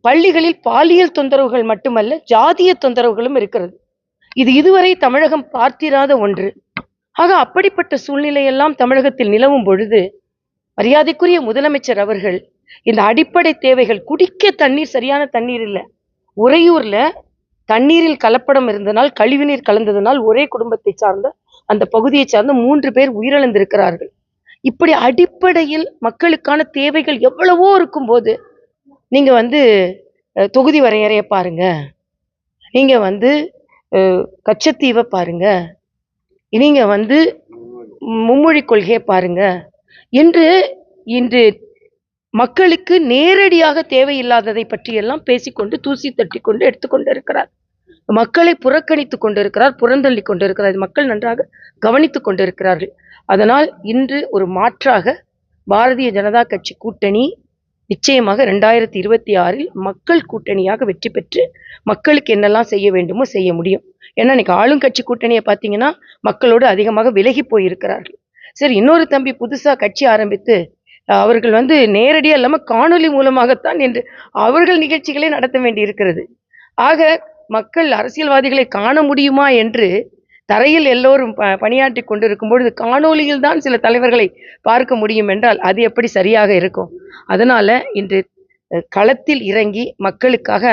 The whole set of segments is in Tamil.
பள்ளிகளில் பாலியல் தொந்தரவுகள் மட்டுமல்ல, ஜாதிய தொந்தரவுகளும் இருக்கிறது. இது இதுவரை தமிழகம் பார்த்திராத ஒன்று. ஆக அப்படிப்பட்ட சூழ்நிலையெல்லாம் தமிழகத்தில் நிலவும் பொழுது, மரியாதைக்குரிய முதலமைச்சர் அவர்கள் இந்த அடிப்படை தேவைகள், குடிக்க தண்ணீர், சரியான தண்ணீர் இல்ல. உறையூர்ல தண்ணீரில் கலப்படம் இருந்தனால், கழிவுநீர் கலந்ததனால் ஒரே குடும்பத்தை சார்ந்த, அந்த பகுதியை சார்ந்த 3 பேர் உயிரிழந்திருக்கிறார்கள். இப்படி அடிப்படையில் மக்களுக்கான தேவைகள் எவ்வளவோ இருக்கும்போது, நீங்க வந்து தொகுதி வரையறைய பாருங்க. நீங்க வந்து கச்சத்தீவ பாருங்க. நீங்க வந்து மும்மொழி கொள்கைய பாருங்க. என்று இன்று மக்களுக்கு நேரடியாக தேவையில்லாததை பற்றியெல்லாம் பேசிக்கொண்டு, தூசி தட்டிக்கொண்டு எடுத்துக்கொண்டு இருக்கிறார். மக்களை புறக்கணித்துக் கொண்டிருக்கிறார், புறந்தள்ளிக் கொண்டிருக்கிறார். மக்கள் நன்றாக கவனித்துக் கொண்டிருக்கிறார்கள். அதனால் இன்று ஒரு மாற்றாக பாரதிய ஜனதா கட்சி கூட்டணி நிச்சயமாக 2026 மக்கள் கூட்டணியாக வெற்றி பெற்று மக்களுக்கு என்னெல்லாம் செய்ய வேண்டுமோ செய்ய முடியும். ஏன்னா இன்னைக்கு ஆளுங்கட்சி கூட்டணியை பார்த்தீங்கன்னா மக்களோடு அதிகமாக விலகி போயிருக்கிறார்கள். சரி, இன்னொரு தம்பி புதுசா கட்சி ஆரம்பித்து அவர்கள் வந்து நேரடியா இல்லாம காணொலி மூலமாகத்தான் என்று அவர்கள் நிகழ்ச்சிகளை நடத்த வேண்டி இருக்கிறது. ஆக மக்கள் அரசியல்வாதிகளை காண முடியுமா என்று தரையில் எல்லோரும் பணியாற்றி கொண்டிருக்கும் பொழுது காணொலியில் தான் சில தலைவர்களை பார்க்க முடியும் என்றால் அது எப்படி சரியாக இருக்கும்? அதனால இன்று களத்தில் இறங்கி மக்களுக்காக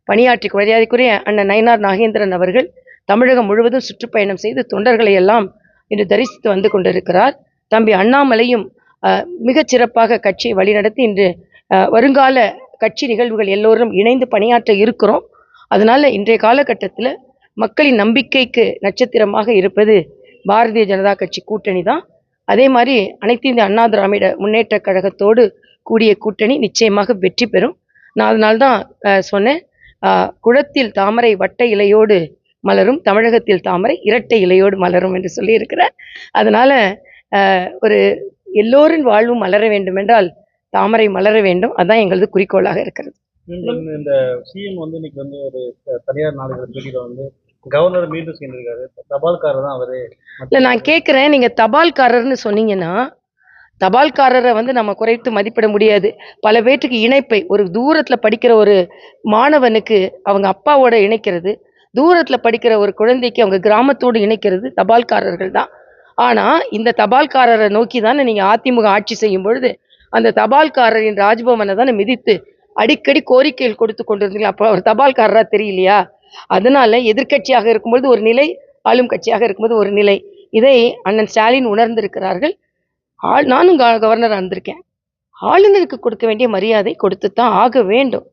பணியாற்றி மரியாதைக்குரிய அண்ணன் நயினார் நாகேந்திரன் அவர்கள் தமிழகம் முழுவதும் சுற்றுப்பயணம் செய்து தொண்டர்களை எல்லாம் இன்று தரிசித்து வந்து கொண்டிருக்கிறார். தம்பி அண்ணாமலையும் மிகச் சிறப்பாக கட்சியை வழிநடத்தி இன்று வருங்கால கட்சி நிகழ்வுகள் எல்லோரும் இணைந்து பணியாற்ற இருக்கிறோம். அதனால இன்றைய காலகட்டத்தில் மக்களின் நம்பிக்கைக்கு நட்சத்திரமாக இருப்பது பாரதிய ஜனதா கட்சி கூட்டணி தான். அதே மாதிரி அனைத்து இந்திய அண்ணா திராவிட முன்னேற்ற கழகத்தோடு கூடிய கூட்டணி நிச்சயமாக வெற்றி பெறும். நான் அதனால்தான் சொன்னேன், குளத்தில் தாமரை வட்ட இலையோடு மலரும், தமிழகத்தில் தாமரை இரட்டை இலையோடு மலரும் என்று சொல்லியிருக்கிறார். அதனால ஒரு எல்லோரின் வாழ்வும் மலர வேண்டும் என்றால் தாமரை மலர வேண்டும். அதுதான் எங்களது குறிக்கோளாக இருக்கிறது. இந்த சிஎம் வந்து இன்னைக்கு வந்து ஒரு தனியார் நாடுகள் பேட்டியில வந்து கவர்னர் மீண்டும் சேர்ந்திருக்காரு. தபால்காரர் தான் அவரு. இல்லை, நான் கேட்குறேன், நீங்க தபால்காரர்னு சொன்னீங்கன்னா தபால்காரரை வந்து நம்ம குறைத்து மதிப்பிட முடியாது. பல பேற்றுக்கு இணைப்பை ஒரு தூரத்துல படிக்கிற ஒரு மாணவனுக்கு அவங்க அப்பாவோட இணைக்கிறது, தூரத்துல படிக்கிற ஒரு குழந்தைக்கு அவங்க கிராமத்தோடு இணைக்கிறது தபால்காரர்கள் தான். ஆனா இந்த தபால்காரரை நோக்கி தானே நீங்க அதிமுக ஆட்சி செய்யும் பொழுது அந்த தபால்காரரின் ராஜ்பவனை தானே மிதித்து அடிக்கடி கோரிக்கைகள் கொடுத்து கொண்டிருந்தீங்களா? அப்போ அவர் தபால்காரரா தெரியலையா? அதனால எதிர்கட்சியாக இருக்கும்போது ஒரு நிலை, ஆளும் கட்சியாக இருக்கும்போது ஒரு நிலை. இதை அண்ணன் ஸ்டாலின் உணர்ந்திருக்கிறார்கள். நானும் கவர்னராக இருந்திருக்கேன். ஆளுநருக்கு கொடுக்க வேண்டிய மரியாதை கொடுத்துத்தான் ஆக வேண்டும்.